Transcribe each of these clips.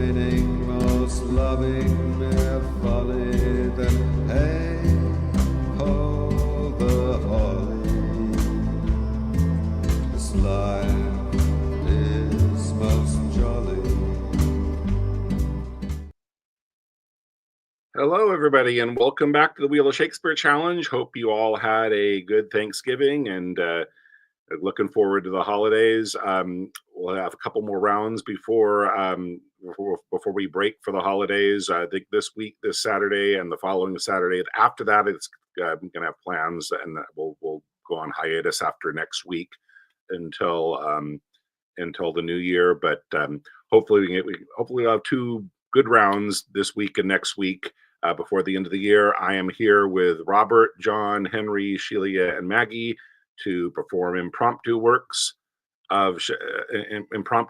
reigning, most loving, mere folly, then hey, ho, the holly. This life is most jolly. Hello, everybody, and welcome back to the Wheel of Shakespeare Challenge. Hope you all had a good Thanksgiving and looking forward to the holidays. We'll have a couple more rounds before we break for the holidays. I think this week, this Saturday, and the following Saturday. After that, it's I'm gonna have plans, and we'll go on hiatus after next week until the new year. But hopefully, we'll have two good rounds this week and next week. Before the end of the year, I am here with Robert, John, Henry, Sheila, and Maggie to perform impromptu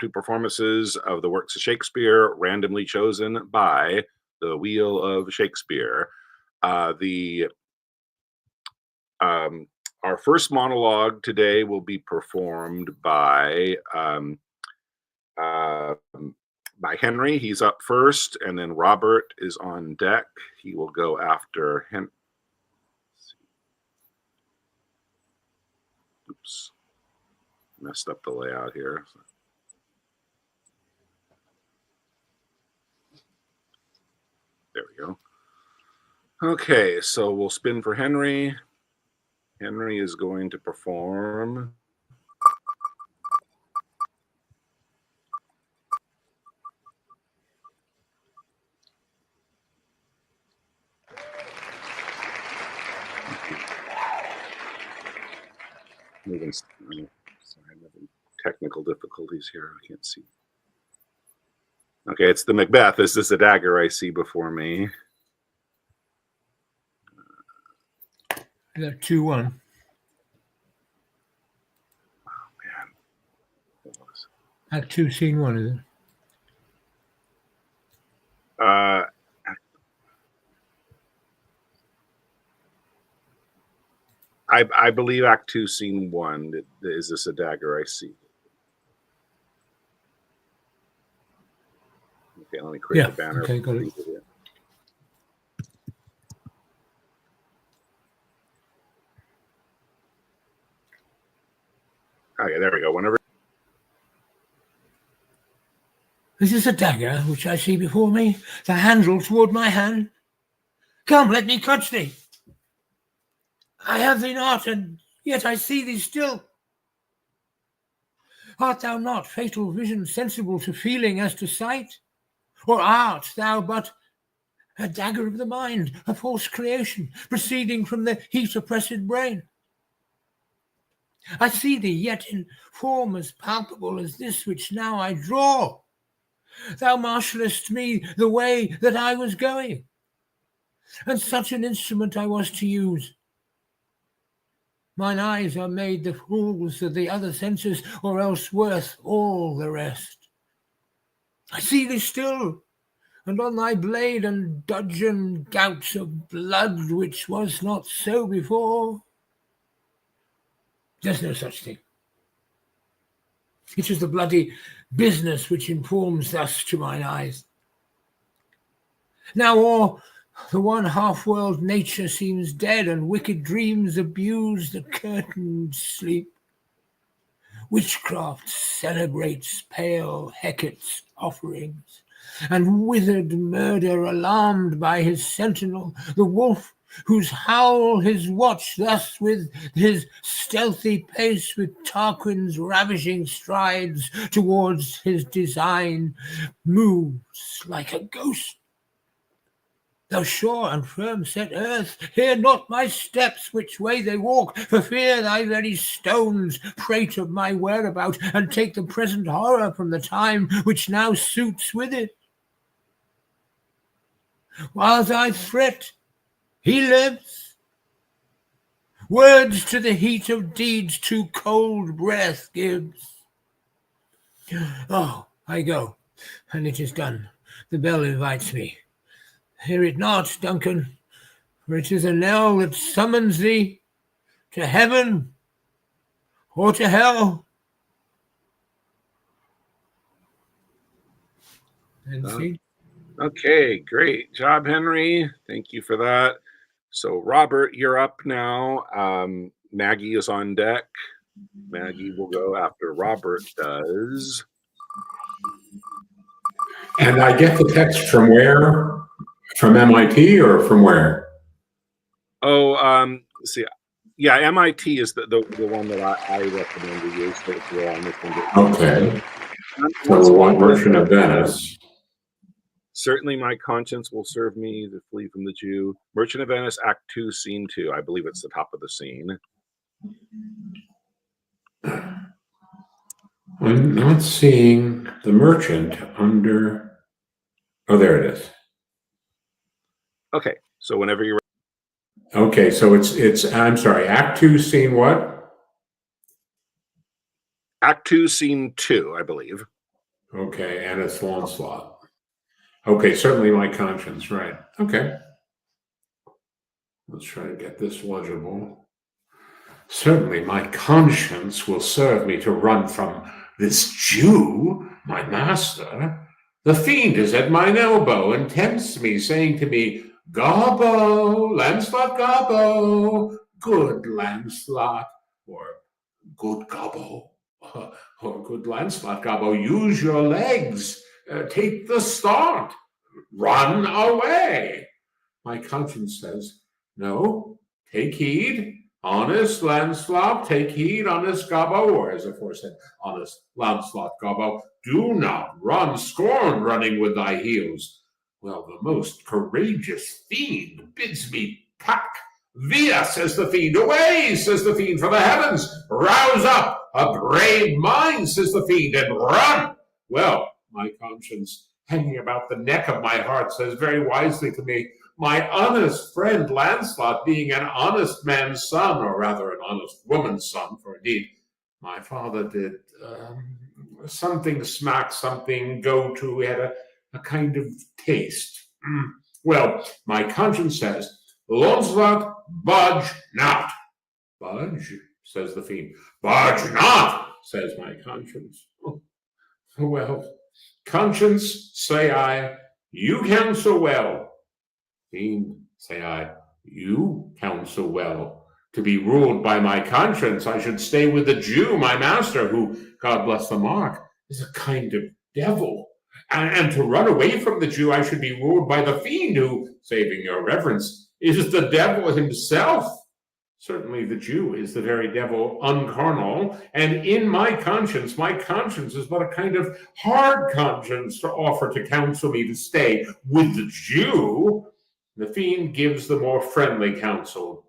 performances of the works of Shakespeare, randomly chosen by the Wheel of Shakespeare. Our first monologue today will be performed by Henry. He's up first, and then Robert is on deck. He will go after Henry. Oops, messed up the layout here. There we go. Okay, so we'll spin for Henry. Henry is going to perform sorry, I'm having technical difficulties here. I can't see. Okay, it's the Macbeth. This is the dagger I see before me. Is that 2-1? Oh, man. Act 2, Scene 1, is it? I believe Act 2, Scene 1. Is this a dagger I see? Okay, let me create the banner. Okay, got it. Okay, there we go. Whenever. Is this a dagger which I see before me, the handle toward my hand? Come, let me touch thee. I have thee not, and yet I see thee still. Art thou not, fatal vision, sensible to feeling as to sight? Or art thou but a dagger of the mind, a false creation, proceeding from the heat-oppressed brain? I see thee yet in form as palpable as this which now I draw. Thou marshallest me the way that I was going, and such an instrument I was to use. Mine eyes are made the fools of the other senses, or else worth all the rest. I see thee still, and on thy blade and dudgeon gouts of blood, which was not so before. There's no such thing. It is the bloody business which informs thus to mine eyes. Now o'er the one half-world nature seems dead, and wicked dreams abuse the curtained sleep. Witchcraft celebrates pale Hecate's offerings, and withered murder alarmed by his sentinel, the wolf whose howl his watch thus with his stealthy pace, with Tarquin's ravishing strides towards his design, moves like a ghost. Thou sure and firm set earth, hear not my steps which way they walk, for fear thy very stones prate of my whereabout, and take the present horror from the time which now suits with it. While I threat, he lives. Words to the heat of deeds too cold breath gives. Oh, I go, and it is done. The bell invites me. Hear it not, Duncan, for it is a knell that summons thee to heaven or to hell. and see. Okay, great job, Henry. Thank you for that. So, Robert, you're up now. Maggie is on deck. Maggie will go after Robert does. And I get the text from where? From MIT or from where? Oh, let's see. Yeah, MIT is the one that I recommend to use. So if you're on this one. Okay. So we want Merchant of Venice. Certainly my conscience will serve me to flee from the Jew. Merchant of Venice, Act 2, Scene 2. I believe it's the top of the scene. I'm not seeing the merchant under. Oh, there it is. Okay, so whenever you're Okay, so it's I'm sorry, Act 2, Scene what? Act 2, Scene 2, I believe. Okay, and it's Lancelot. Okay, certainly my conscience, right. Okay. Let's try to get this legible. Certainly my conscience will serve me to run from this Jew, my master. The fiend is at mine elbow and tempts me, saying to me, Gobbo, Lancelot Gobbo, good Lancelot, or good Gobbo, or good Lancelot Gobbo, use your legs, take the start, run away. My conscience says, no, take heed, honest Lancelot, take heed, honest Gobbo, or as aforesaid, honest Lancelot Gobbo, do not run, scorn running with thy heels. Well, the most courageous fiend bids me pack. Via, says the fiend, away, says the fiend, for the heavens, rouse up, a brave mind, says the fiend, and run. Well, my conscience, hanging about the neck of my heart, says very wisely to me, my honest friend Lancelot, being an honest man's son, or rather an honest woman's son, for indeed my father did something smack, something go to, he had a kind of taste. Well, my conscience says, Lancelot, budge not. Budge, says the fiend. Budge not, says my conscience. Well, conscience, say I, you counsel well. Fiend, say I, you counsel well. To be ruled by my conscience, I should stay with the Jew, my master, who, God bless the mark, is a kind of devil. And to run away from the Jew, I should be ruled by the fiend, who, saving your reverence, is the devil himself. Certainly the Jew is the very devil uncarnal, and in my conscience is but a kind of hard conscience to offer to counsel me to stay with the Jew. The fiend gives the more friendly counsel.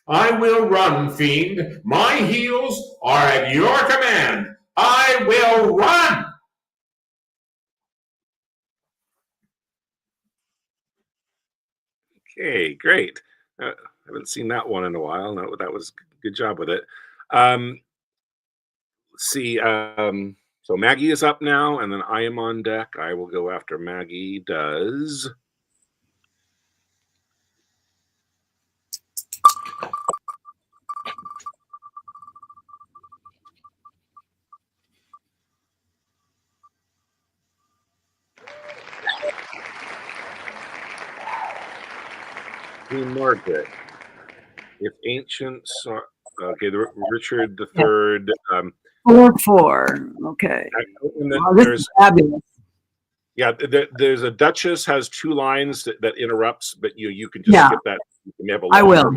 I will run, fiend. My heels are at your command. I will run. Okay, great. I haven't seen that one in a while. No, that was good job with it. Let's see. So Maggie is up now, and then I am on deck. I will go after Maggie does. Queen Margaret. If ancient, okay, Richard III. 4-4. Okay. There's, this is fabulous. Yeah, there's a Duchess has two lines that interrupts, but you can just skip that. You can have a I will.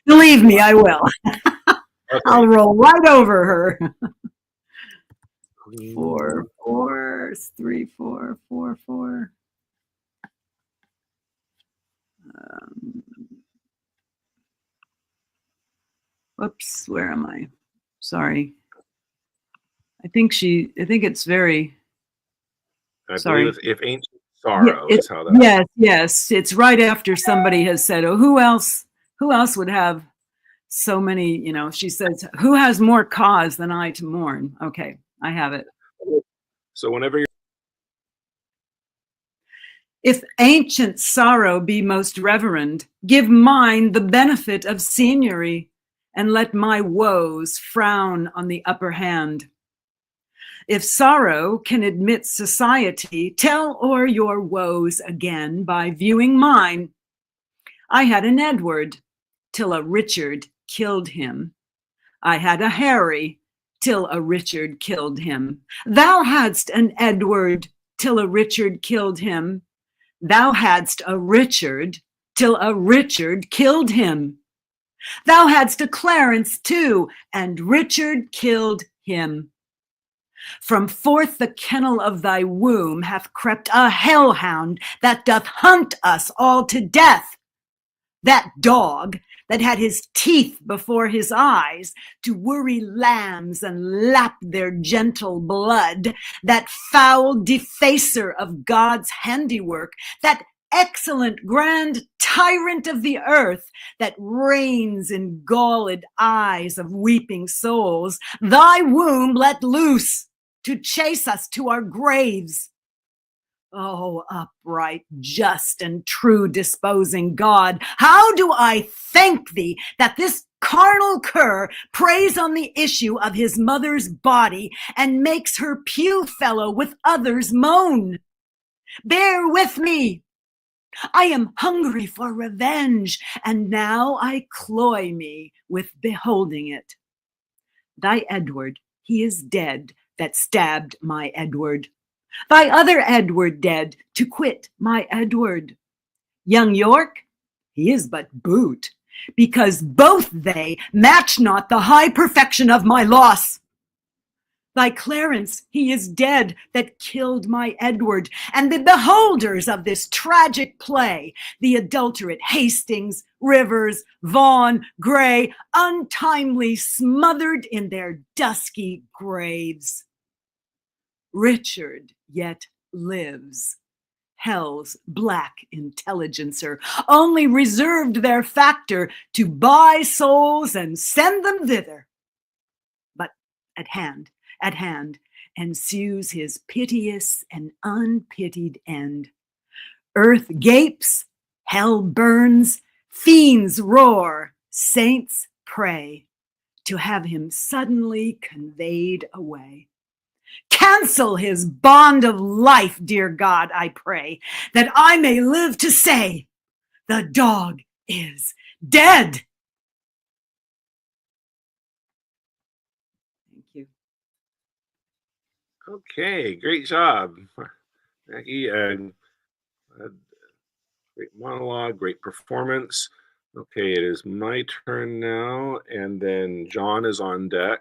Believe me, I will. Okay. I'll roll right over her. 4, 4, 3, 4, 4, 4. Whoops, where am I? Sorry. I think it's very. I believe if ancient sorrow is how that. Yes. It's right after somebody has said, "Oh, who else would have so many?" She says, "Who has more cause than I to mourn?" Okay, I have it. So whenever you're. If ancient sorrow be most reverend, give mine the benefit of seniority, and let my woes frown on the upper hand. If sorrow can admit society, tell o'er your woes again by viewing mine. I had an Edward, till a Richard killed him. I had a Harry, till a Richard killed him. Thou hadst an Edward, till a Richard killed him. Thou hadst a Richard, till a Richard killed him. Thou hadst a Clarence too, and Richard killed him. From forth the kennel of thy womb hath crept a hellhound that doth hunt us all to death. That dog that had his teeth before his eyes to worry lambs and lap their gentle blood, that foul defacer of God's handiwork, that excellent grand tyrant of the earth that reigns in galled eyes of weeping souls, thy womb let loose to chase us to our graves. Oh, upright, just, and true disposing God, how do I thank thee that this carnal cur preys on the issue of his mother's body and makes her pew fellow with others moan. Bear with me. I am hungry for revenge, and now I cloy me with beholding it. Thy Edward, he is dead that stabbed my Edward. Thy other Edward dead to quit my Edward. Young York, he is but boot, because both they match not the high perfection of my loss. Thy Clarence, he is dead that killed my Edward, and the beholders of this tragic play, the adulterate Hastings, Rivers, Vaughan, Grey, untimely smothered in their dusky graves. Richard yet lives, hell's black intelligencer, only reserved their factor to buy souls and send them thither. But at hand, ensues his piteous and unpitied end. Earth gapes, hell burns, fiends roar, saints pray to have him suddenly conveyed away. Cancel his bond of life, dear God, I pray, that I may live to say, the dog is dead. Thank you. Okay, great job, Maggie. And great monologue, great performance. Okay, it is my turn now, and then John is on deck.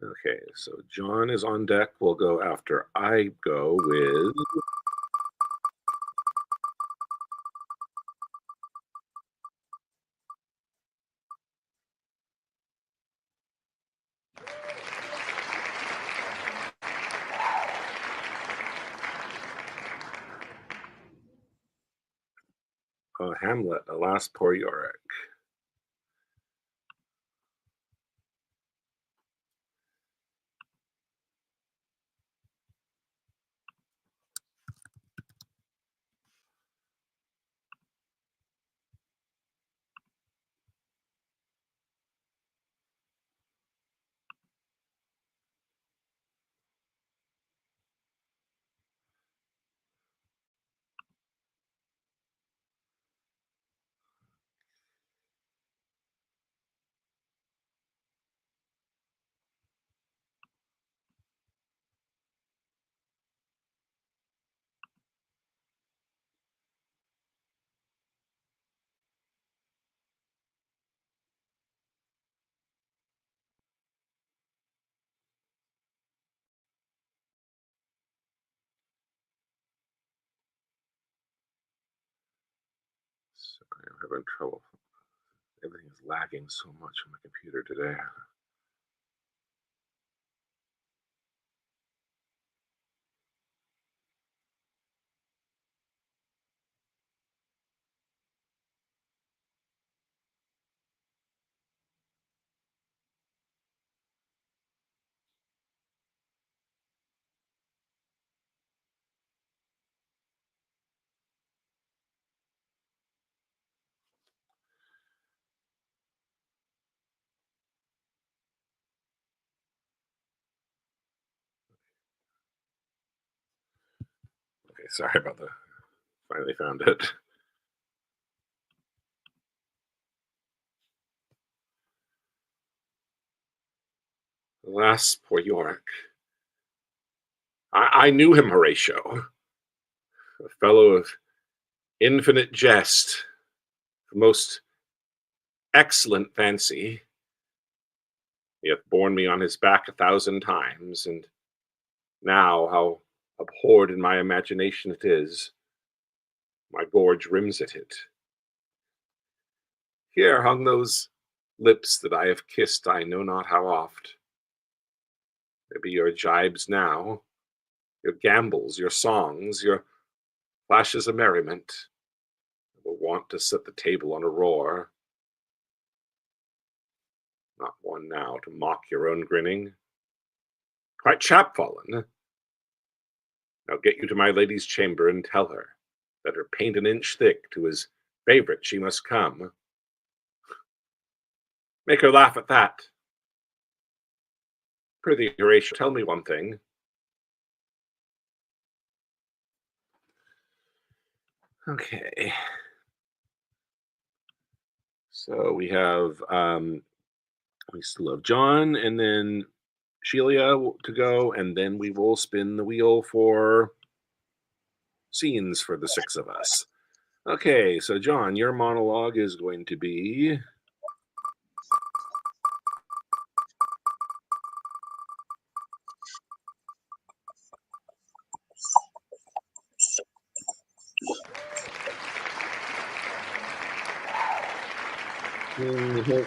Okay, so John is on deck. We'll go after I go with Hamlet, Alas, Poor Yorick. Sorry, I'm having trouble. Everything is lagging so much on my computer today. sorry about that. Finally found it. Alas, poor Yorick. I knew him, Horatio, a fellow of infinite jest, the most excellent fancy. He hath borne me on his back 1,000 times, and now how abhorred in my imagination it is. My gorge rims at it. Here hung those lips that I have kissed I know not how oft. There be your jibes now, your gambols, your songs, your flashes of merriment, that were wont to set the table on a roar. Not one now to mock your own grinning. Quite chapfallen. Now get you to my lady's chamber and tell her that her paint an inch thick to his favorite she must come. Make her laugh at that. Prithee, Horatio, tell me one thing. Okay. So we have we still have John and then Sheila to go, and then we will spin the wheel for scenes for the 6 of us. Okay, so John, your monologue is going to be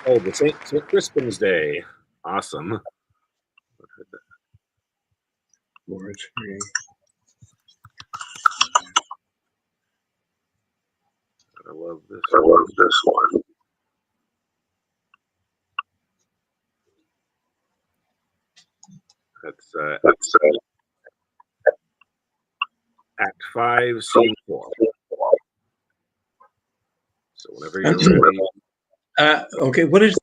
the St. Crispin's Day. Awesome. I love this one. That's Act 5, Scene 4. So whenever you're ready. Okay, what is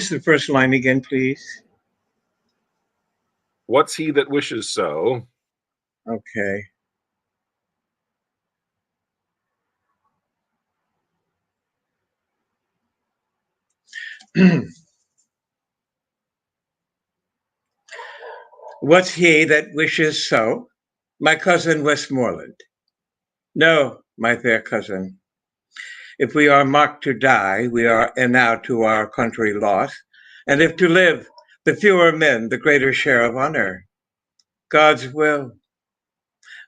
the first line again, please? What's he that wishes so? Okay. What's he that wishes so? My cousin Westmoreland. No, my fair cousin. If we are marked to die, we are enow to our country lost. And if to live, the fewer men, the greater share of honor. God's will.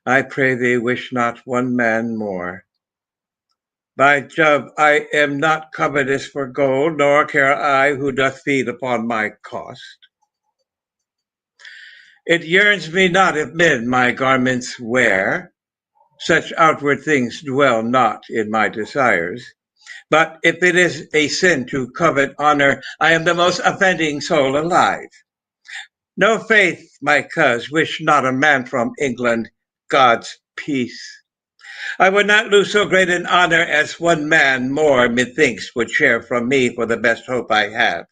I pray thee, wish not one man more. By Jove, I am not covetous for gold, nor care I who doth feed upon my cost. It yearns me not if men my garments wear. Such outward things dwell not in my desires. But if it is a sin to covet honor, I am the most offending soul alive. No faith, my coz, wish not a man from England God's peace. I would not lose so great an honor as one man more, methinks, would share from me for the best hope I have.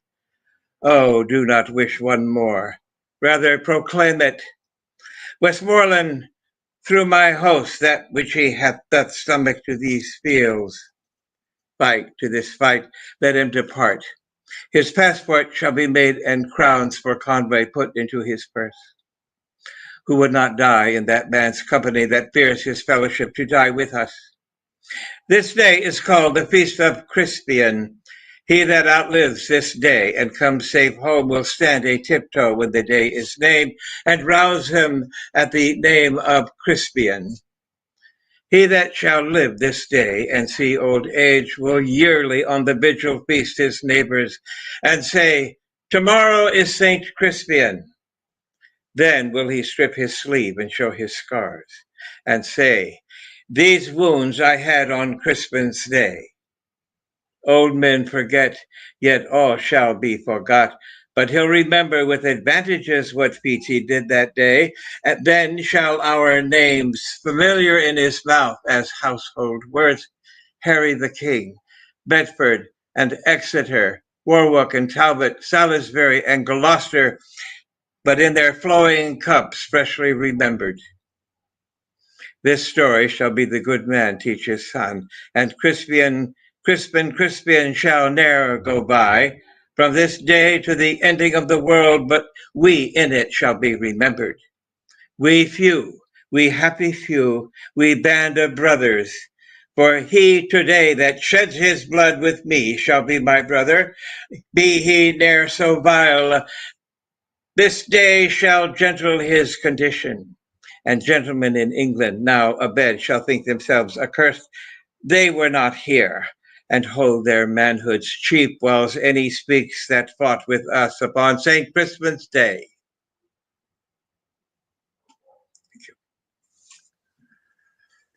Oh, do not wish one more. Rather proclaim it. Westmoreland, through my host, that which he hath doth stomach to these fields. Fight to this fight, let him depart. His passport shall be made, and crowns for convoy put into his purse. Who would not die in that man's company that fears his fellowship to die with us? This day is called the Feast of Crispian. He that outlives this day and comes safe home will stand a tiptoe when the day is named, and rouse him at the name of Crispian. He that shall live this day and see old age will yearly on the vigil feast his neighbors, and say, tomorrow is St. Crispian. Then will he strip his sleeve and show his scars, and say, these wounds I had on Crispin's day. Old men forget, yet all shall be forgot. But he'll remember with advantages what feats he did that day, and then shall our names, familiar in his mouth as household words, Harry the King, Bedford and Exeter, Warwick and Talbot, Salisbury and Gloucester, but in their flowing cups freshly remembered. This story shall be the good man teach his son, and Crispian shall ne'er go by from this day to the ending of the world, but we in it shall be remembered. We few, we happy few, we band of brothers. For he today that sheds his blood with me shall be my brother, be he ne'er so vile. This day shall gentle his condition. And gentlemen in England now abed shall think themselves accursed they were not here, and hold their manhoods cheap, whiles any speaks that fought with us upon St. Crispin's Day.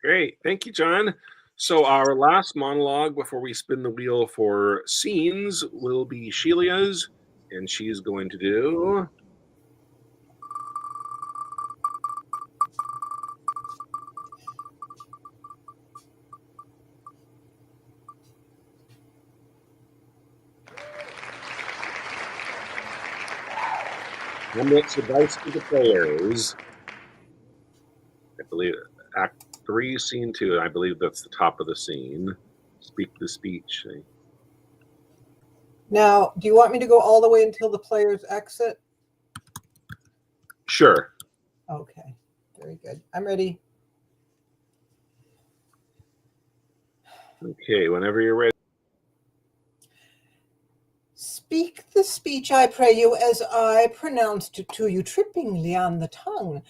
Great. Thank you, John. So our last monologue before we spin the wheel for scenes will be Shelia's, and she's going to do... Hamlet's advice to the players. I believe Act 3, Scene 2. I believe that's the top of the scene. Speak the speech. Now, do you want me to go all the way until the players exit? Sure. Okay, very good. I'm ready. Okay, whenever you're ready. Speak the speech, I pray you, as I pronounced it to you trippingly on the tongue.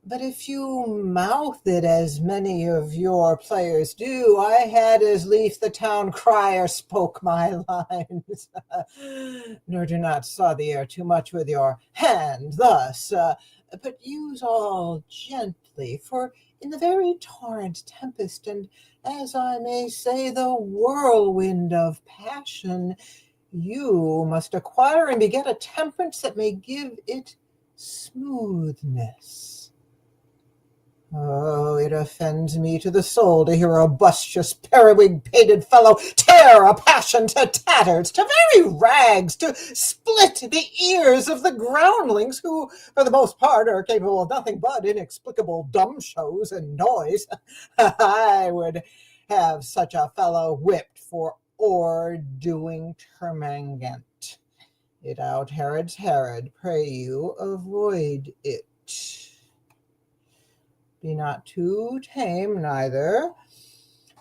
But if you mouth it as many of your players do, I had as lief the town crier spoke my lines. Nor do not saw the air too much with your hand thus, but use all gently, for in the very torrent tempest, and as I may say, the whirlwind of passion, you must acquire and beget a temperance that may give it smoothness. Oh, it offends me to the soul to hear a bustious, periwig-pated fellow tear a passion to tatters, to very rags, to split the ears of the groundlings who, for the most part, are capable of nothing but inexplicable dumb shows and noise. I would have such a fellow whipped for o'erdoing termagant. It out Herod's Herod, pray you, avoid it. Be not too tame neither,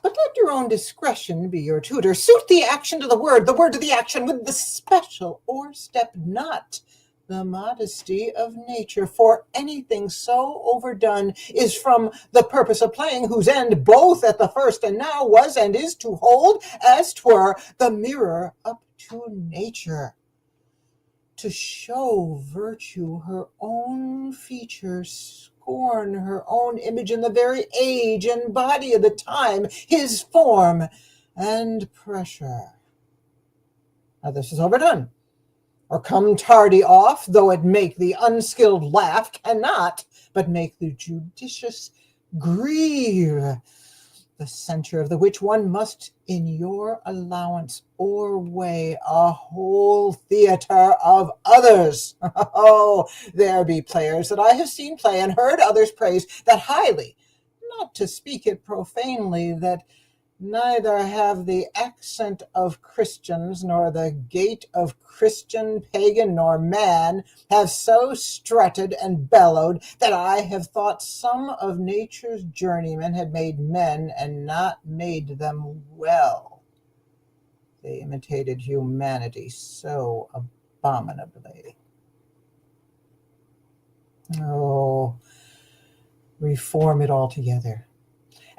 but let your own discretion be your tutor. Suit the action to the word to the action, with the special o'erstep not the modesty of nature, for anything so overdone is from the purpose of playing, whose end both at the first and now was and is to hold, as 'twere, the mirror up to nature, to show virtue her own features, scorn her own image in the very age and body of the time, his form and pressure. Now this is overdone, or come tardy off, though it make the unskilled laugh, cannot but make the judicious grieve, the censure of the which one must in your allowance o'erweigh a whole theatre of others. Oh, there be players that I have seen play and heard others praise that highly, not to speak it profanely, that neither have the accent of Christians, nor the gait of Christian, pagan, nor man, have so strutted and bellowed, that I have thought some of nature's journeymen had made men, and not made them well. They imitated humanity so abominably. Oh, reform it altogether.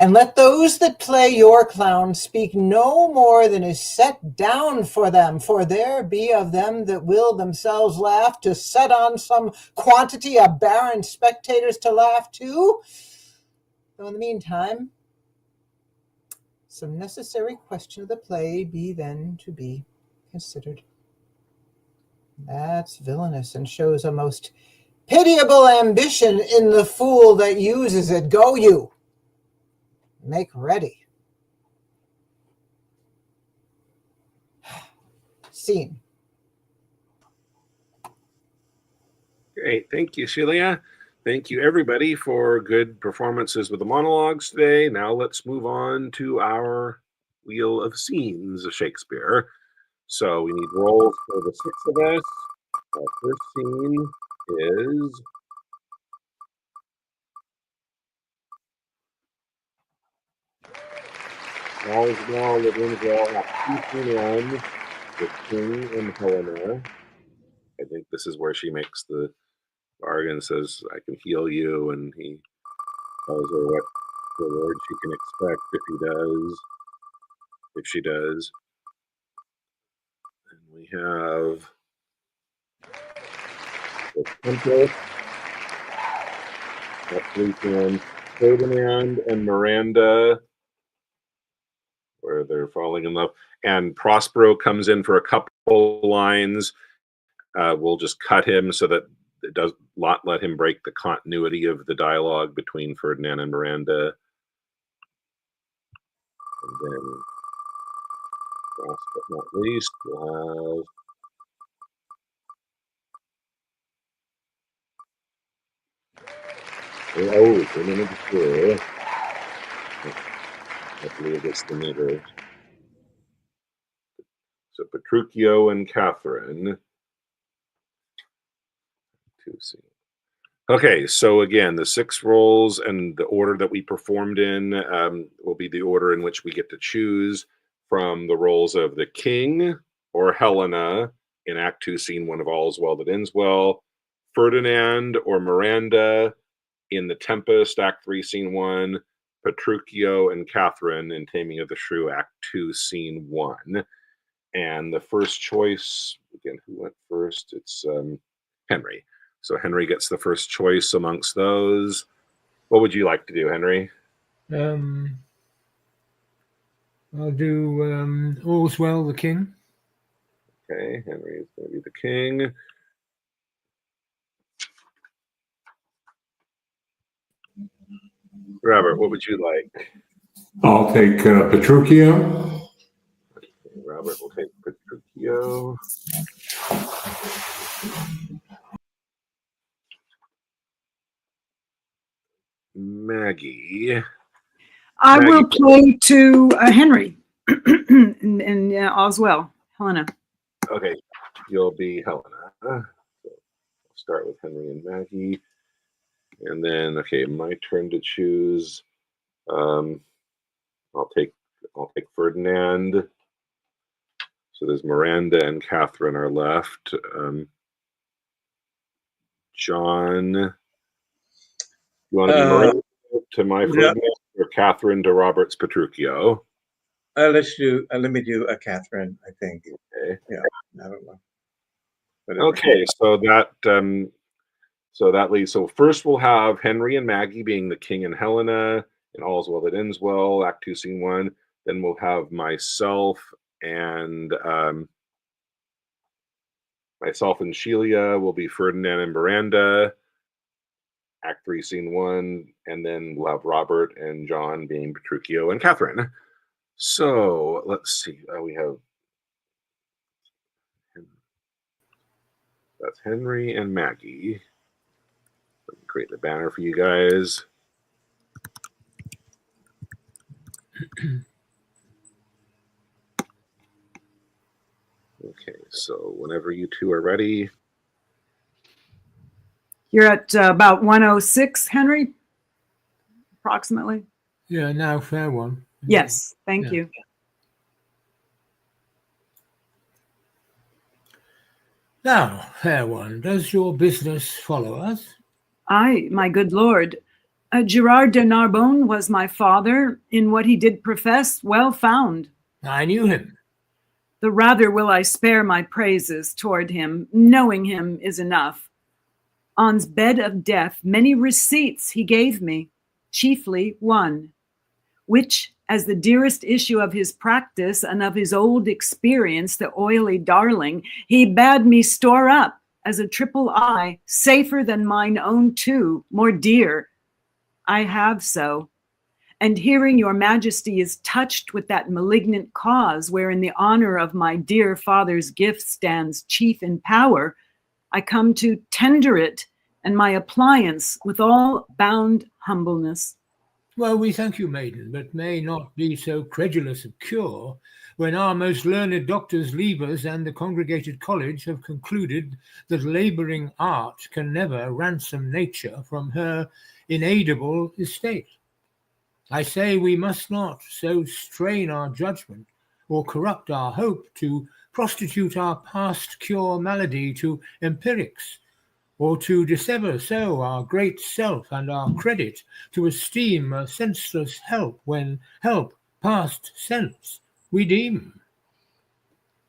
And let those that play your clown speak no more than is set down for them, for there be of them that will themselves laugh, to set on some quantity of barren spectators to laugh too. Though in the meantime, some necessary question of the play be then to be considered. That's villainous, and shows a most pitiable ambition in the fool that uses it. Go you, make ready. Scene. Great. Thank you, Shelia. Thank you, everybody, for good performances with the monologues today. Now let's move on to our Wheel of Scenes of Shakespeare. So we need roles for the 6 of us. Our first scene is All's Well that Ends Well, Act 2, Scene 1, the King and Helena. I think this is where she makes the bargain, says, I can heal you, and he tells her what reward she can expect if she does. And we have the Tempest, Sleeping, Ferdinand and Miranda, where they're falling in love. And Prospero comes in for a couple lines. We'll just cut him so that it does not let him break the continuity of the dialogue between Ferdinand and Miranda. And then, last but not least, we'll have women of the school. I believe it's the meter. So Petruchio and Catherine. Okay, so again, the 6 roles and the order that we performed in will be the order in which we get to choose from the roles of the King or Helena in Act 2, Scene 1 of All's Well That Ends Well, Ferdinand or Miranda in The Tempest, Act 3, Scene 1, Petruchio and Catherine in Taming of the Shrew, Act 2, Scene 1. And the first choice, again, who went first? It's Henry. So Henry gets the first choice amongst those. What would you like to do, Henry? I'll do All's Well, the King. Okay, Henry is going to be the King. Robert, what would you like? I'll take Petruchio. Okay, Robert will take Petruchio. Maggie. I will play to Henry and All's Well, Helena. Okay, you'll be Helena. So I'll start with Henry and Maggie. And then, okay, my turn to choose. I'll take Ferdinand. So there's Miranda and Catherine are left. John, you want to be Miranda to my Ferdinand or Catherine to Robert's Petruchio? Let me do a Catherine, I think. Okay. Yeah, I don't know. Whatever. Okay, so that leaves. So first we'll have Henry and Maggie being the King and Helena in All's Well That Ends Well, Act 2, Scene 1. Then we'll have myself and Shelia will be Ferdinand and Miranda, Act 3, Scene 1, and then we'll have Robert and John being Petruchio and Catherine. So let's see. We have that's Henry and Maggie. Let me create the banner for you guys. Okay, so whenever you two are ready. You're at about 106, Henry, approximately. Yeah, now fair one. Yes, thank you. Now, fair one, does your business follow us? Aye, my good lord. Gerard de Narbonne was my father. In what he did profess, well found. I knew him. The rather will I spare my praises toward him. Knowing him is enough. On's bed of death, many receipts he gave me, chiefly one, which, as the dearest issue of his practice and of his old experience, the oily darling, he bade me store up as a triple eye, safer than mine own two, more dear. I have so. And hearing your majesty is touched with that malignant cause wherein the honor of my dear father's gift stands chief in power, I come to tender it and my appliance with all bound humbleness. Well, we thank you, maiden, but may not be so credulous of cure, when our most learned doctors leave us and the congregated college have concluded that labouring art can never ransom nature from her inaidable estate. I say we must not so strain our judgment or corrupt our hope to prostitute our past cure malady to empirics, or to dissever so our great self and our credit, to esteem a senseless help when help past sense we deem.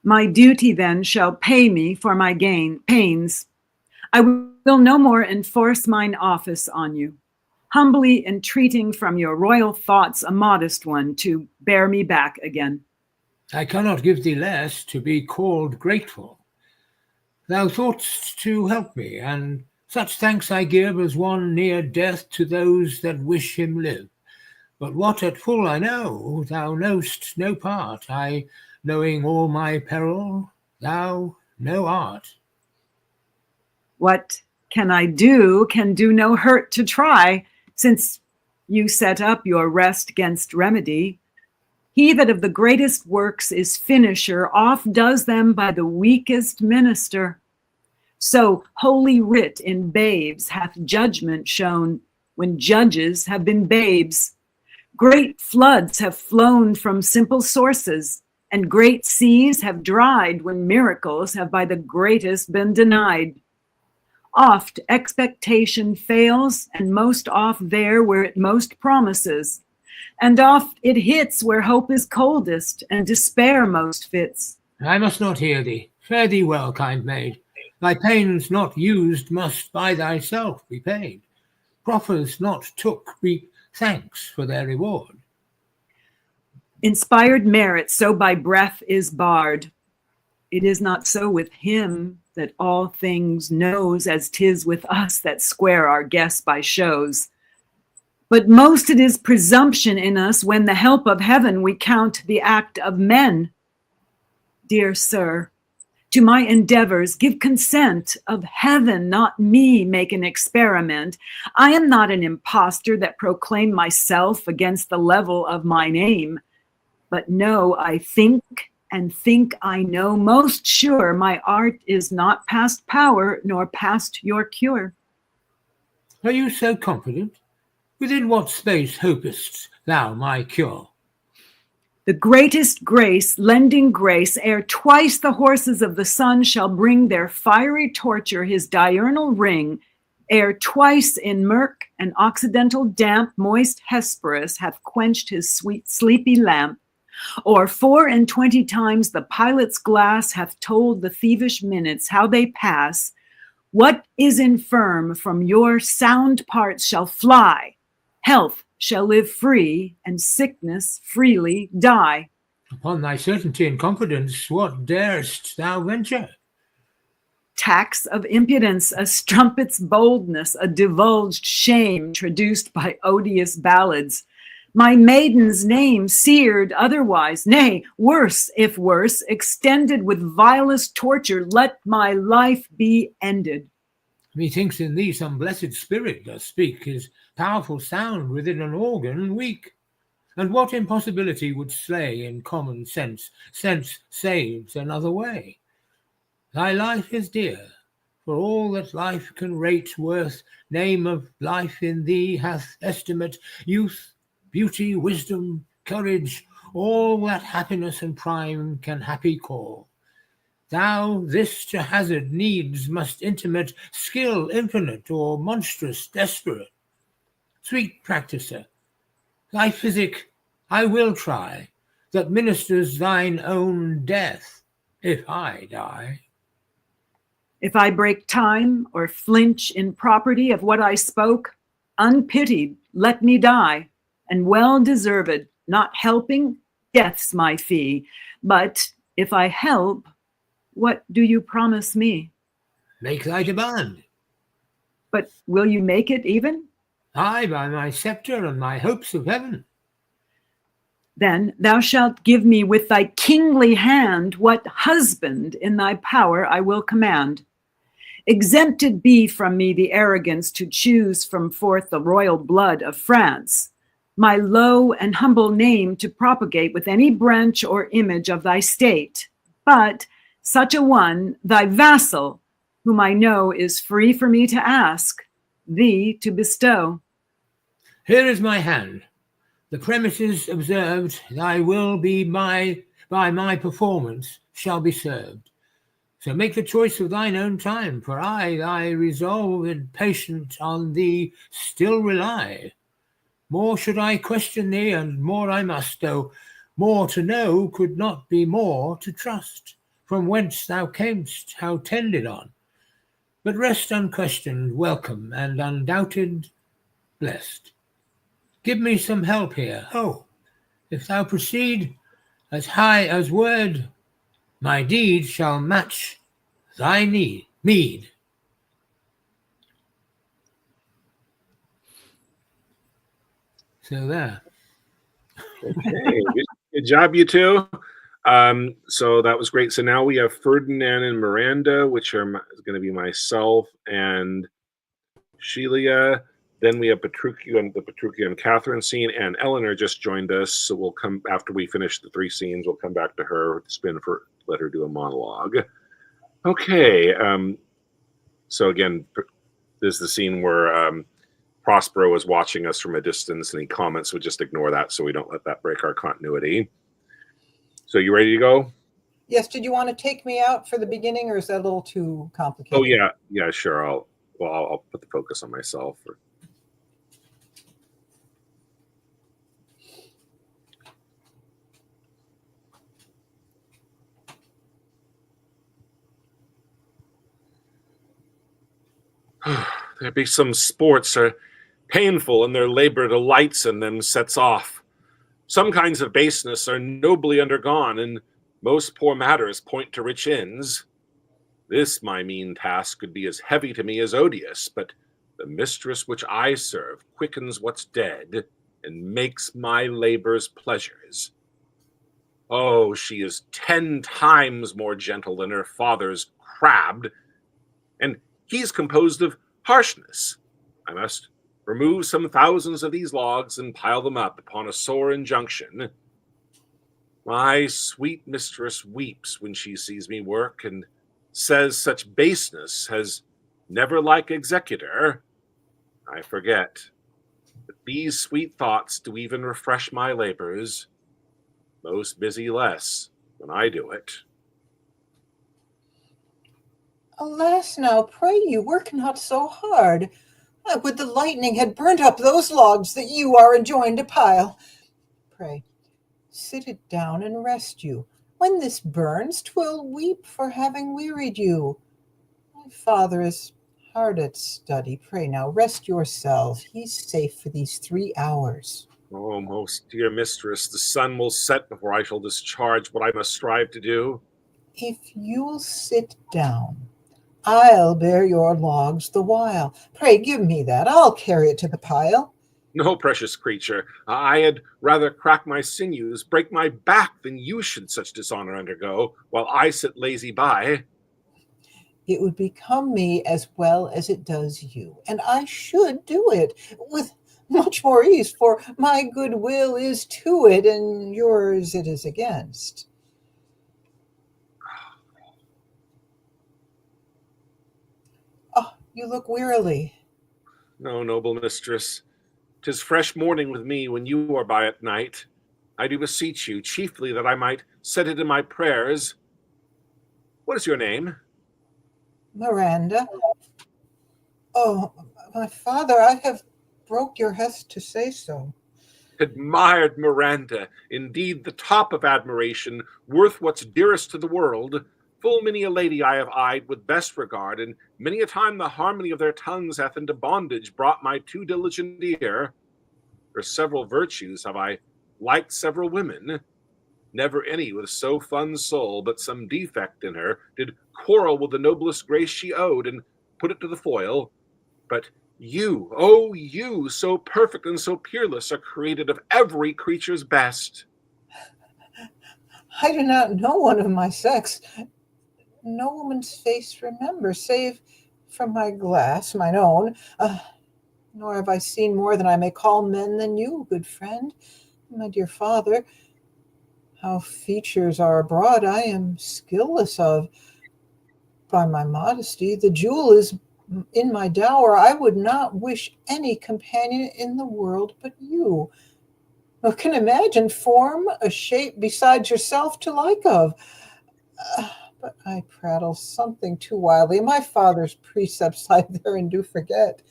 My duty then shall pay me for my pains. I will no more enforce mine office on you, humbly entreating from your royal thoughts a modest one to bear me back again. I cannot give thee less to be called grateful. Thou thought'st to help me, and such thanks I give as one near death to those that wish him live. But what at full I know, thou know'st no part, I knowing all my peril, thou no art. What can I do can do no hurt to try, since you set up your rest 'gainst remedy. He that of the greatest works is finisher oft does them by the weakest minister. So holy writ in babes hath judgment shown, when judges have been babes. Great floods have flown from simple sources, and great seas have dried when miracles have by the greatest been denied. Oft expectation fails, and most oft there where it most promises. And oft it hits where hope is coldest, and despair most fits. I must not hear thee. Fare thee well, kind maid. Thy pains not used must by thyself be paid. Proffers not took be thanks for their reward. Inspired merit so by breath is barred. It is not so with him that all things knows, as 'tis with us that square our guess by shows. But most it is presumption in us when the help of heaven we count the act of men. Dear sir, to my endeavors give consent, of heaven, not me, make an experiment. I am not an impostor that proclaim myself against the level of mine aim, but know I think, and think I know most sure my art is not past power nor past your cure. Are you so confident? Within what space hopest thou my cure? The greatest grace, lending grace, ere twice the horses of the sun shall bring their fiery torture his diurnal ring, ere twice in murk and occidental damp moist Hesperus hath quenched his sweet sleepy lamp, or 24 times the pilot's glass hath told the thievish minutes how they pass, what is infirm from your sound parts shall fly, health shall live free, and sickness freely die. Upon thy certainty and confidence, what darest thou venture? Tax of impudence, a strumpet's boldness, a divulged shame traduced by odious ballads. My maiden's name seared otherwise, nay, worse, if worse, extended with vilest torture, let my life be ended. Methinks in thee some blessed spirit does speak his powerful sound within an organ weak. And what impossibility would slay in common sense? Sense saves another way. Thy life is dear, for all that life can rate worth. Name of life in thee hath estimate, youth, beauty, wisdom, courage, all that happiness and prime can happy call. Thou this to hazard needs must intimate, skill infinite or monstrous desperate. Sweet practicer, thy physic I will try, that ministers thine own death, if I die. If I break time or flinch in property of what I spoke, unpitied, let me die, and well deserved, not helping, death's my fee. But if I help, what do you promise me? Make thy demand. But will you make it even? Aye, by my sceptre and my hopes of heaven. Then thou shalt give me with thy kingly hand what husband in thy power I will command. Exempted be from me the arrogance to choose from forth the royal blood of France, my low and humble name to propagate with any branch or image of thy state, but such a one, thy vassal, whom I know is free for me to ask, thee to bestow. Here is my hand. The premises observed, thy will be by my performance shall be served. So make the choice of thine own time, for I, thy resolve and patient, on thee still rely. More should I question thee, and more I must, though more to know could not be more to trust, from whence thou camest, how tended on. But rest unquestioned, welcome, and undoubted blessed. Give me some help here. Oh, if thou proceed as high as word, my deed shall match thy meed. So there. Okay, good job, you two. So that was great. So now we have Ferdinand and Miranda, which are going to be myself and Sheila. Then we have Petruchio and Catherine scene, and Eleanor just joined us. So we'll come after we finish the 3 scenes. We'll come back to her, let her do a monologue. Okay. So again, this is the scene where Prospero is watching us from a distance, and he comments. So just ignore that, so we don't let that break our continuity. So you ready to go? Yes. Did you want to take me out for the beginning, or is that a little too complicated? Oh yeah, sure. I'll put the focus on myself. There be some sports are painful, and their labor delights in them sets off. Some kinds of baseness are nobly undergone, and most poor matters point to rich ends. This my mean task could be as heavy to me as odious, but the mistress which I serve quickens what's dead, and makes my labors pleasures. Oh, she is 10 times more gentle than her father's crabbed, and he's composed of harshness. I must remove some thousands of these logs and pile them up upon a sore injunction. My sweet mistress weeps when she sees me work, and says such baseness has never like executor. I forget, but these sweet thoughts do even refresh my labors. Most busy less when I do it. Alas, now, pray you, work not so hard. Would the lightning had burnt up those logs that you are enjoined to pile. Pray, sit it down and rest you. When this burns, 'twill weep for having wearied you. My father is hard at study. Pray now, rest yourself. He's safe for these 3 hours. Oh, most dear mistress, the sun will set before I shall discharge what I must strive to do. If you'll sit down, I'll bear your logs the while. Pray give me that. I'll carry it to the pile. No, precious creature, I had rather crack my sinews, break my back, than you should such dishonor undergo, while I sit lazy by. It would become me as well as it does you, and I should do it with much more ease, for my good will is to it, and yours it is against. Oh, you look wearily. No, noble mistress, 'tis fresh morning with me when you are by at night. I do beseech you, chiefly that I might set it in my prayers. What is your name? Miranda. Oh, my father, I have broke your hest to say so. Admired Miranda, indeed the top of admiration, worth what's dearest to the world. Full many a lady I have eyed with best regard, and many a time the harmony of their tongues hath into bondage brought my too diligent ear. For several virtues have I liked several women, never any with so fun soul, but some defect in her did quarrel with the noblest grace she owed, and put it to the foil. But you, oh you, so perfect and so peerless, are created of every creature's best. I do not know one of my sex. No woman's face remember, save from my glass, mine own. Nor have I seen more than I may call men than you, good friend. My dear father, how features are abroad I am skilless of. By my modesty, the jewel is in my dower. I would not wish any companion in the world but you. Who can imagine form, a shape besides yourself to like of? But I prattle something too wildly. My father's precepts I therein do forget.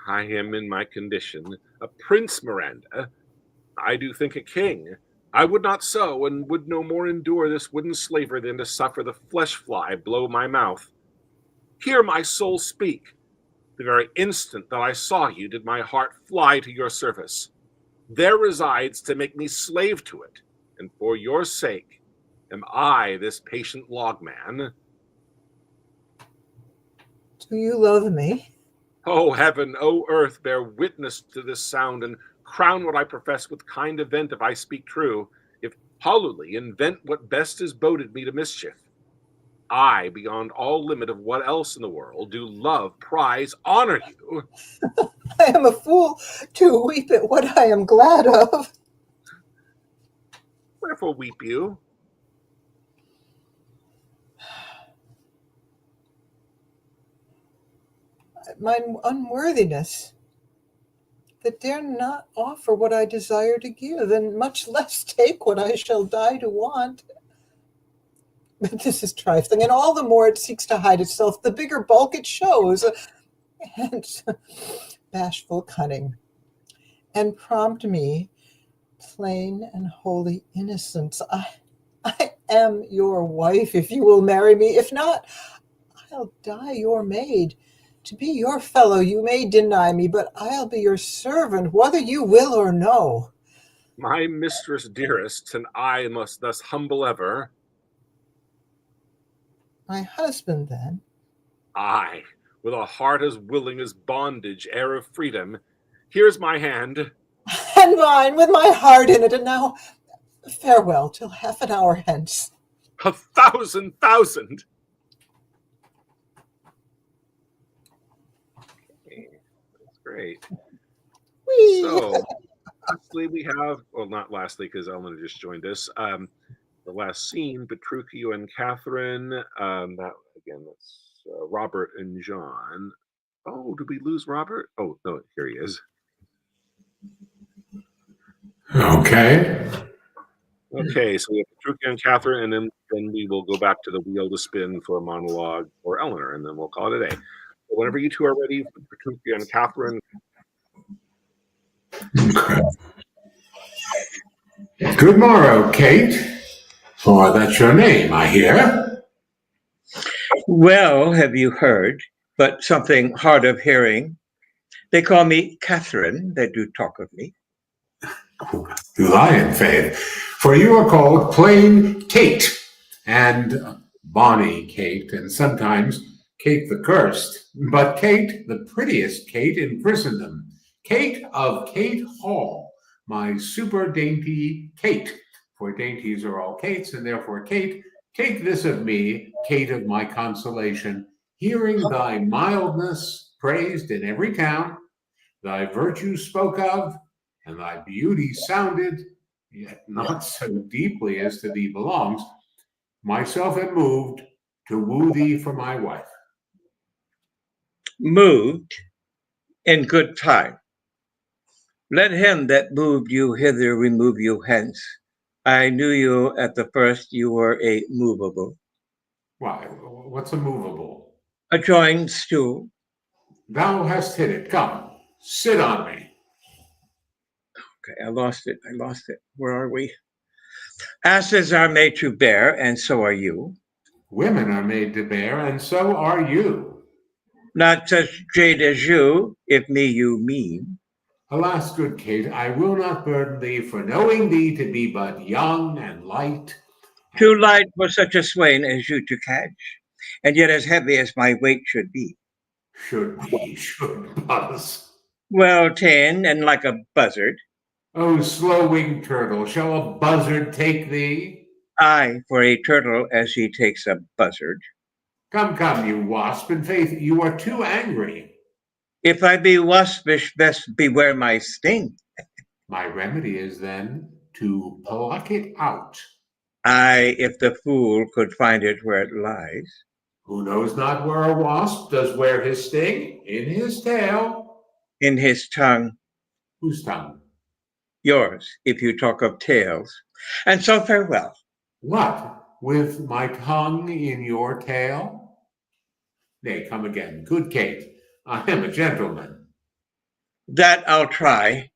I am in my condition a prince, Miranda. I do think a king. I would not so, and would no more endure this wooden slavery than to suffer the flesh fly blow my mouth. Hear my soul speak. The very instant that I saw you did my heart fly to your service. There resides to make me slave to it, and for your sake am I this patient logman. Do you love me? O heaven, O earth, bear witness to this sound, and crown what I profess with kind event if I speak true, if hollowly invent what best is boded me to mischief. I, beyond all limit of what else in the world, do love, prize, honor you. I am a fool to weep at what I am glad of. Wherefore weep you? Mine unworthiness, that dare not offer what I desire to give, and much less take what I shall die to want. But this is trifling, and all the more it seeks to hide itself, the bigger bulk it shows. Hence, bashful cunning, and prompt me, plain and holy innocence. I am your wife, if you will marry me. If not, I'll die your maid. To be your fellow you may deny me, but I'll be your servant, whether you will or no. My mistress dearest, and I must thus humble ever. My husband, then? Ay, with a heart as willing as bondage, heir of freedom. Here's my hand. And mine, with my heart in it, and now farewell till half an hour hence. 1,000,000. Okay, that's great. Whee! So, lastly, we have, well, not lastly, because Eleanor just joined us. The last scene, Petruchio and Catherine. That again, that's Robert and John. Oh, did we lose Robert? Oh, no, here he is. Okay. Okay, so we have Petruchio and Catherine, and then we will go back to the wheel to spin for a monologue for Eleanor, and then we'll call it a day. So whenever you two are ready, Petruchio and Catherine. Okay. Good morrow, Kate. For that's your name, I hear. Well, have you heard, but something hard of hearing. They call me Catherine, they do talk of me. You lie in faith, for you are called plain Kate, and bonny Kate, and sometimes Kate the Cursed, but Kate, the prettiest Kate in Christendom, Kate of Kate Hall, my super dainty Kate, for dainties are all Kates, and therefore Kate, take this of me, Kate of my consolation, hearing thy mildness praised in every town, thy virtue spoke of, and thy beauty sounded, yet not so deeply as to thee belongs, myself am moved to woo thee for my wife. Moved in good time. Let him that moved you hither remove you hence. I knew you at the first, you were a movable. Why, what's a movable? A joined stool. Thou hast hit it. Come, sit on me. Okay, I lost it. Where are we? Asses are made to bear, and so are you. Women are made to bear, and so are you. Not such jade as you, if me you mean. Alas, good Kate, I will not burden thee, for knowing thee to be but young and light. Too light for such a swain as you to catch, and yet as heavy as my weight should be. Should buzz. Well ta'en, and like a buzzard. O slow-winged turtle, shall a buzzard take thee? Aye, for a turtle as he takes a buzzard. Come, you wasp. In faith, you are too angry. If I be waspish, best beware my sting. My remedy is then to pluck it out. Aye, if the fool could find it where it lies. Who knows not where a wasp does wear his sting? In his tail. In his tongue, Whose tongue? yours, if you talk of tales. And so farewell. What? With my tongue in your tail? Nay, come again. Good Kate, I am a gentleman. That I'll try.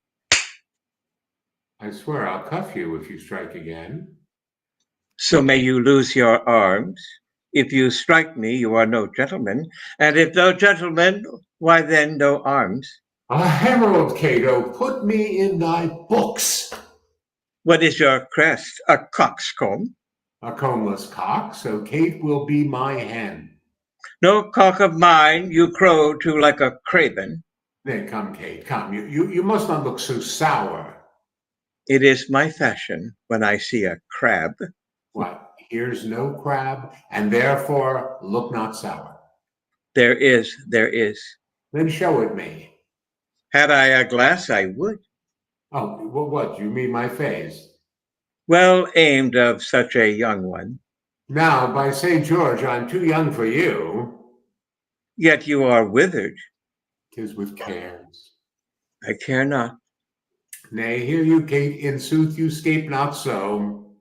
I swear I'll cuff you if you strike again. So may you lose your arms. If you strike me, you are no gentleman. And if no gentleman, why then no arms? A herald, Cato, put me in thy books. What is your crest? A coxcomb? A combless cock, so Kate will be my hen. No cock of mine, you crow to like a craven. Nay, come, Kate, come. You must not look so sour. It is my fashion when I see a crab. What? Here's no crab, and therefore look not sour. There is. Then show it me. Had I a glass, I would. Oh, well, what? You mean my face? Well aimed of such a young one. Now, by St. George, I'm too young for you. Yet you are withered. 'Tis with cares. I care not. Nay, hear you, Kate, in sooth you scape not so.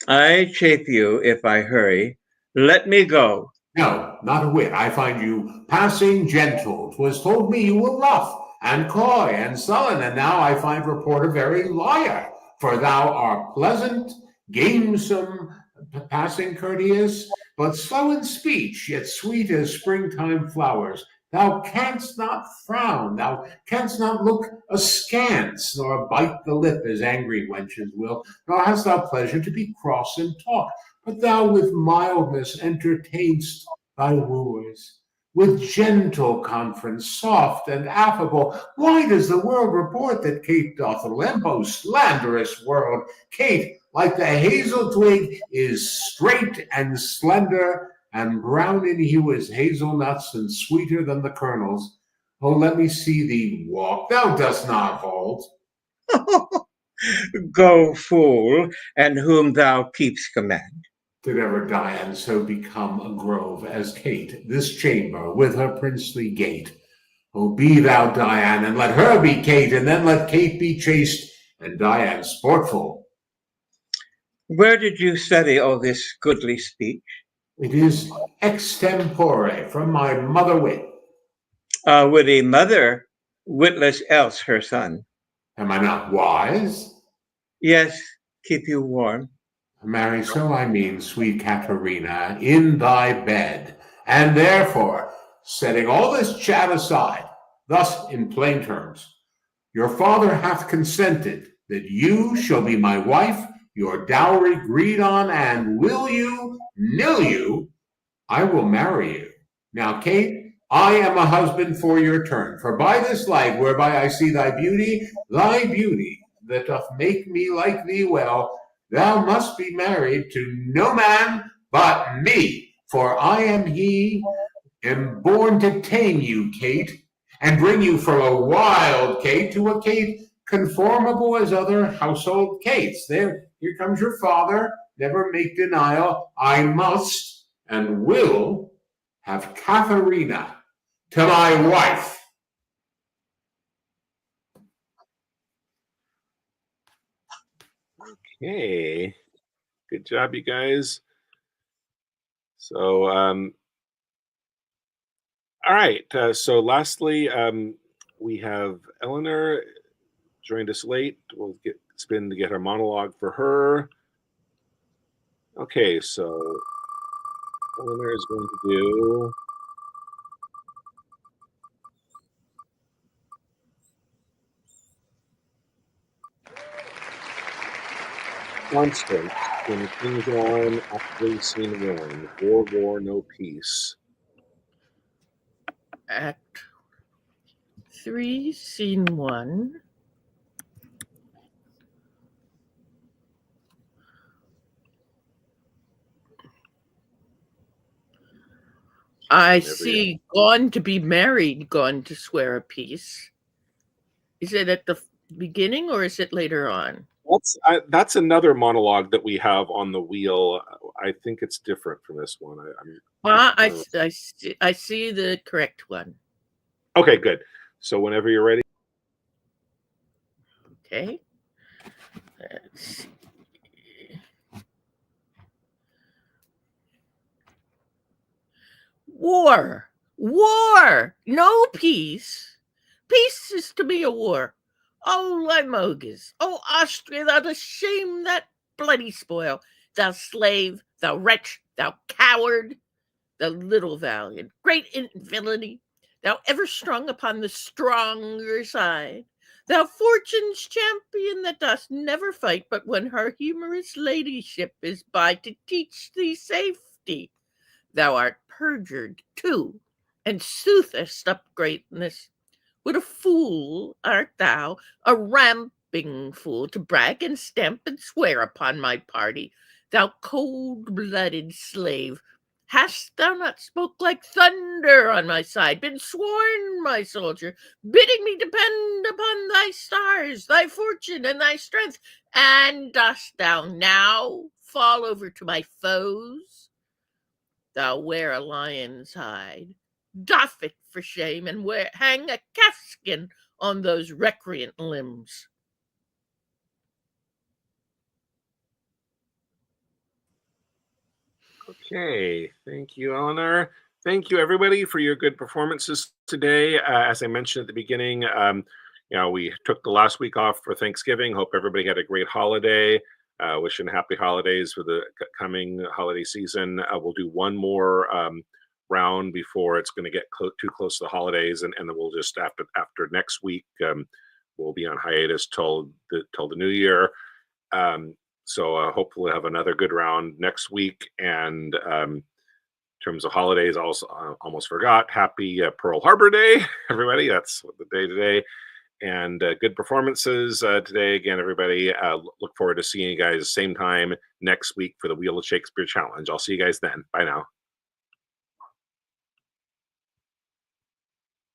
I chafe you if I hurry. Let me go. No, not a whit. I find you passing gentle. 'Twas told me you were rough and coy and sullen, and now I find report a very liar. For thou art pleasant, gamesome, passing courteous, but slow in speech, yet sweet as springtime flowers. Thou canst not frown, thou canst not look askance, nor bite the lip as angry wenches will, nor hast thou pleasure to be cross in talk, but thou with mildness entertainst thy wooers. With gentle conference, soft and affable. Why does the world report that Kate doth limbo? Slanderous world! Kate, like the hazel twig, is straight and slender, and brown in hue as hazelnuts, and sweeter than the kernels. Oh, let me see thee walk. Thou dost not halt. Go, fool, and whom thou keepst command. Did ever Dian so become a grove as Kate, this chamber with her princely gate? Oh, be thou Dian, and let her be Kate, and then let Kate be chaste, and Dian sportful. Where did you study all this goodly speech? It is extempore from my mother wit. A witty mother, witless else her son. Am I not wise? Yes, keep you warm. Marry, so I mean, sweet Katharina, in thy bed, and therefore, setting all this chat aside, thus in plain terms, your father hath consented that you shall be my wife, your dowry agreed on, and will you, nill you, I will marry you. Now, Kate, I am a husband for your turn, for by this light whereby I see thy beauty that doth make me like thee well, thou must be married to no man but me, for I am he, am born to tame you, Kate, and bring you from a wild Kate to a Kate conformable as other household Kates. There, here comes your father. Never make denial. I must and will have Katharina to my wife. Okay. Good job, you guys. So, all right. So, lastly, we have Eleanor joined us late. We'll spin to get her monologue for her. Okay, so Eleanor is going to do Constance in King John, Act Scene 1, War, No Peace. Act 3, Scene 1. I Whenever see gone to be married, gone to swear a peace. Is it at the beginning or is it later on? That's another monologue that we have on the wheel. I think it's different from this one. I see the correct one. Okay, good. So whenever you're ready. Okay. Let's see. War. War. No peace. Peace is to be a war. Oh, Limoges. Oh, Austria, thou dost shame that bloody spoil. Thou slave, thou wretch, thou coward, thou little valiant, great in villainy, thou ever strung upon the stronger side. Thou fortune's champion that dost never fight, but when her humorous ladyship is by to teach thee safety. Thou art perjured too, and soothest up greatness. What a fool art thou, a ramping fool, to brag and stamp and swear upon my party, thou cold-blooded slave. Hast thou not spoke like thunder on my side, been sworn, my soldier, bidding me depend upon thy stars, thy fortune, and thy strength, and dost thou now fall over to my foes? Thou wear a lion's hide, doff it for shame, and hang a calfskin on those recreant limbs. Okay, thank you, Eleanor. Thank you, everybody, for your good performances today. As I mentioned at the beginning, we took the last week off for Thanksgiving. Hope everybody had a great holiday. Wishing happy holidays for the coming holiday season. We'll do one more round before it's going to get too close to the holidays, and then we'll just after next week we'll be on hiatus till the new year. So hopefully we'll have another good round next week. And in terms of holidays, I also almost forgot. Happy Pearl Harbor Day, everybody. That's the day today. And good performances today. Again, everybody, look forward to seeing you guys same time next week for the Wheel of Shakespeare Challenge. I'll see you guys then. Bye now.